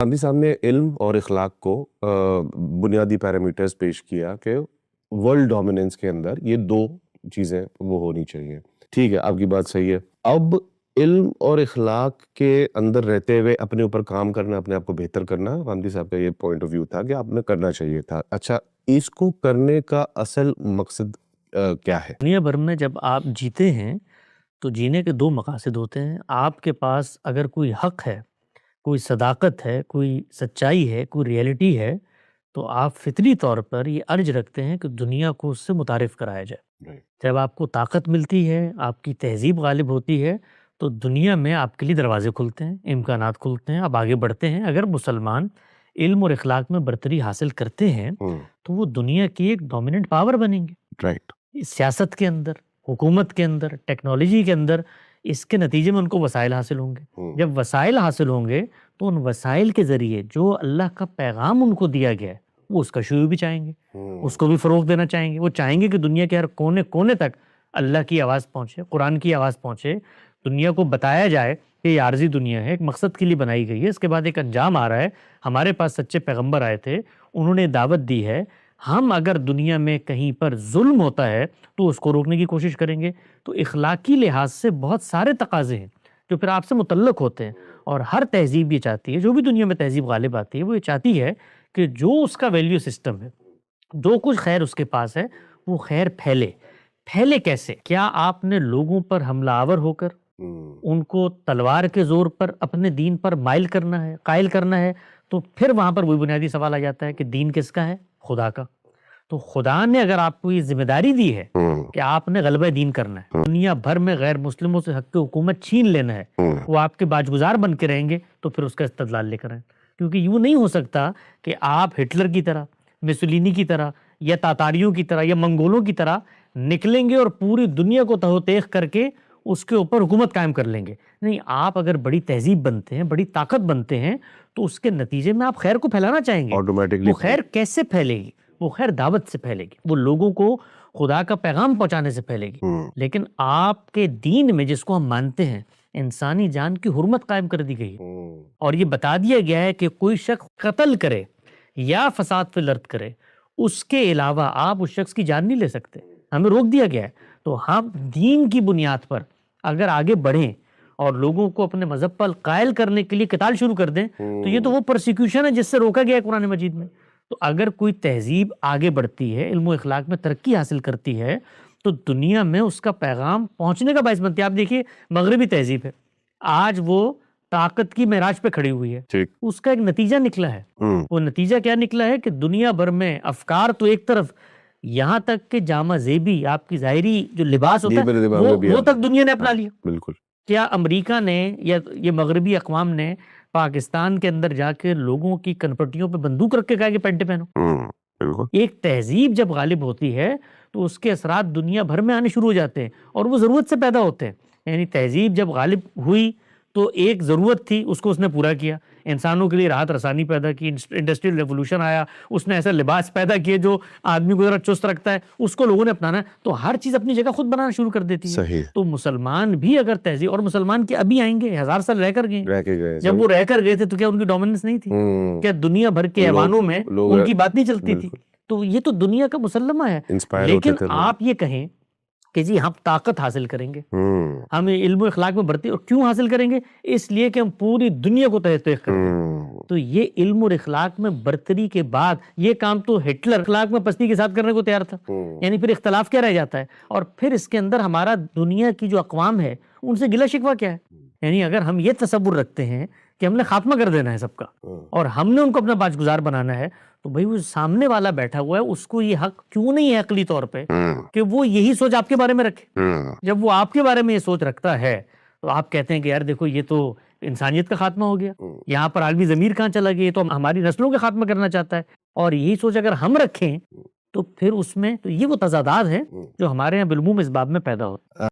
गांधी साहब ने इल्म और इखलाक को बुनियादी पैरामीटर्स पेश किया कि वर्ल्ड डोमिनेंस के अंदर ये दो चीज़ें वो होनी चाहिए। ठीक है, आपकी बात सही है। अब इल्म और इखलाक के अंदर रहते हुए अपने ऊपर काम करना, अपने आप को बेहतर करना, गांधी साहब का ये पॉइंट ऑफ व्यू था कि आपने करना चाहिए था। अच्छा, इसको करने का असल मकसद क्या है? दुनिया भर में जब आप जीते हैं तो जीने के दो मकासद होते हैं। आपके पास अगर कोई हक है, कोई सदाकत है, कोई सच्चाई है, कोई रियलिटी है, तो आप फितरी तौर पर ये अर्ज रखते हैं कि दुनिया को उससे मुतारिफ कराया जाए। राइट। जब आपको ताकत मिलती है, आपकी तहजीब गालिब होती है, तो दुनिया में आपके लिए दरवाजे खुलते हैं, इम्कानात खुलते हैं, आप आगे बढ़ते हैं। अगर मुसलमान इल्म और इखलाक में बरतरी हासिल करते हैं तो वो दुनिया की एक डोमिनेंट पावर बनेंगे। राइट। सियासत के अंदर, हुकूमत के अंदर, टेक्नोलॉजी के अंदर, इसके नतीजे में उनको वसाइल हासिल होंगे। जब वसाइल हासिल होंगे तो उन वसाइल के ज़रिए जो अल्लाह का पैगाम उनको दिया गया है वो उसका शुरू भी चाहेंगे, उसको भी फ़रोग़ देना चाहेंगे। वो चाहेंगे कि दुनिया के हर कोने कोने तक अल्लाह की आवाज़ पहुँचे, कुरान की आवाज़ पहुँचे, दुनिया को बताया जाए कि ये आर्जी दुनिया है, एक मकसद के लिए बनाई गई है, इसके बाद एक अंजाम आ रहा है। हमारे पास सच्चे पैगम्बर आए थे, उन्होंने दावत दी है। हम अगर दुनिया में कहीं पर जुल्म होता है तो उसको रोकने की कोशिश करेंगे। तो इखलाकी लिहाज से बहुत सारे तकाजे हैं जो फिर आपसे मुतल्लक होते हैं, और हर तहजीब ये चाहती है, जो भी दुनिया में तहजीब गालिब आती है, वो ये चाहती है कि जो उसका वैल्यू सिस्टम है, जो कुछ खैर उसके पास है, वो खैर फैले। फैले कैसे? क्या आपने लोगों पर हमलावर होकर उनको तलवार के जोर पर अपने दीन पर माइल करना है, कायल करना है? तो फिर वहां पर वही बुनियादी सवाल आ जाता है कि दीन किसका है? खुदा का। तो खुदा ने अगर आपको ये जिम्मेदारी दी है कि आपने गलबा दीन करना है, दुनिया भर में गैर मुस्लिमों से हक की हुकूमत छीन लेना है, वो आपके बाजगुजार बन के रहेंगे, तो फिर उसका इस्तदलाल लेकर आए। क्योंकि यूं नहीं हो सकता कि आप हिटलर की तरह, मुसोलिनी की तरह, या तातारियों की तरह, या मंगोलों की तरह निकलेंगे और पूरी दुनिया को तहोतेख करके उसके ऊपर हुकूमत कायम कर लेंगे। नहीं, आप अगर बड़ी तहजीब बनते हैं, बड़ी ताकत बनते हैं, तो उसके नतीजे में आप खैर को फैलाना चाहेंगे। ऑटोमेटिकली वो खैर कैसे फैलेगी? वो खैर दावत से फैलेगी, वो लोगों को खुदा का पैगाम पहुंचाने से फैलेगी। लेकिन आपके दीन में, जिसको हम मानते हैं, इंसानी जान की हुर्मत कायम कर दी गई है, और ये बता दिया गया है कि कोई शख्स कत्ल करे या फसाद फिल अर्द करे, उसके अलावा आप उस शख्स की जान नहीं ले सकते। हमें रोक दिया गया है। तो हम दीन की बुनियाद पर अगर आगे बढ़ें और लोगों को अपने मजहब पर कायल करने के लिए किताल शुरू कर दें, तो ये तो वो प्रोसिक्यूशन है जिससे रोका गया है कुरान मजीद में। तो अगर कोई तहजीब आगे बढ़ती है, इल्म इखलाक में तरक्की हासिल करती है, तो दुनिया में उसका पैगाम पहुंचने का बाइस बनती है। आप देखिए, मगरबी तहजीब है, आज वो ताकत की मेराज पे खड़ी हुई है। उसका एक नतीजा निकला है। वो नतीजा क्या निकला है कि दुनिया भर में अफकार तो एक तरफ, यहाँ तक कि जामा जेबी, आपकी ज़ाहिरी जो लिबास होता है, वो तक दुनिया ने अपना लिया। बिल्कुल। क्या अमेरिका ने या ये मगरबी अक़वाम ने पाकिस्तान के अंदर जाके लोगों की कनपटियों पे बंदूक रख के कहा कि पैंटे पहनो? एक तहजीब जब गालिब होती है तो उसके असरात दुनिया भर में आने शुरू हो जाते हैं, और वो ज़रूरत से पैदा होते हैं। यानी तहजीब जब गालिब हुई तो एक ज़रूरत थी, उसको उसने पूरा किया। इंसानों के लिए राहत रसानी पैदा की, इंडस्ट्रियल रेवोल्यूशन आया, उसने ऐसा लिबास पैदा किए जो आदमी को ज़रा चुस्त रखता है, उसको लोगों ने अपनाना है। तो हर चीज़ अपनी जगह खुद बनाना शुरू कर देती है। तो मुसलमान भी अगर तहजीब, और मुसलमान के अभी आएंगे, 1000 साल रहकर गए, जब वो रहकर गए थे तो क्या उनकी डोमिनेंस नहीं थी? क्या दुनिया भर के ऐवानों में उनकी बात नहीं चलती थी? तो ये तो दुनिया का मुसल्लमा है। लेकिन आप ये कहें कि जी हम ताकत हासिल करेंगे, हम इल्म इखलाक में बढ़ते, और क्यों हासिल करेंगे? इसलिए कि हम पूरी दुनिया को तहत करेंगे। तो ये इल्म और इखलाक में बर्तरी के बाद ये काम तो हिटलर इखलाक में पस्ती के साथ करने को तैयार था। यानी फिर इख्तलाफ क्या रह जाता है? और फिर इसके अंदर हमारा दुनिया की जो अक़वाम है उनसे गिला शिकवा क्या है? यानी अगर हम ये तसव्वुर रखते हैं कि हमने खात्मा कर देना है सबका, और हमने उनको अपना बाजगुजार बनाना है, तो भाई वो सामने वाला बैठा हुआ है, उसको ये हक क्यों नहीं है अकली तौर पे कि वो यही सोच आपके बारे में रखे? जब वो आपके बारे में ये सोच रखता है तो आप कहते हैं कि यार देखो, ये तो इंसानियत का खात्मा हो गया, यहाँ पर आलमी ज़मीर कहाँ चला गया, तो हमारी नस्लों का खात्मा करना चाहता है। और यही सोच अगर हम रखें तो फिर उसमें तो ये वो तज़ादात है जो हमारे यहाँ बिलमुम इस बाब में पैदा होता है।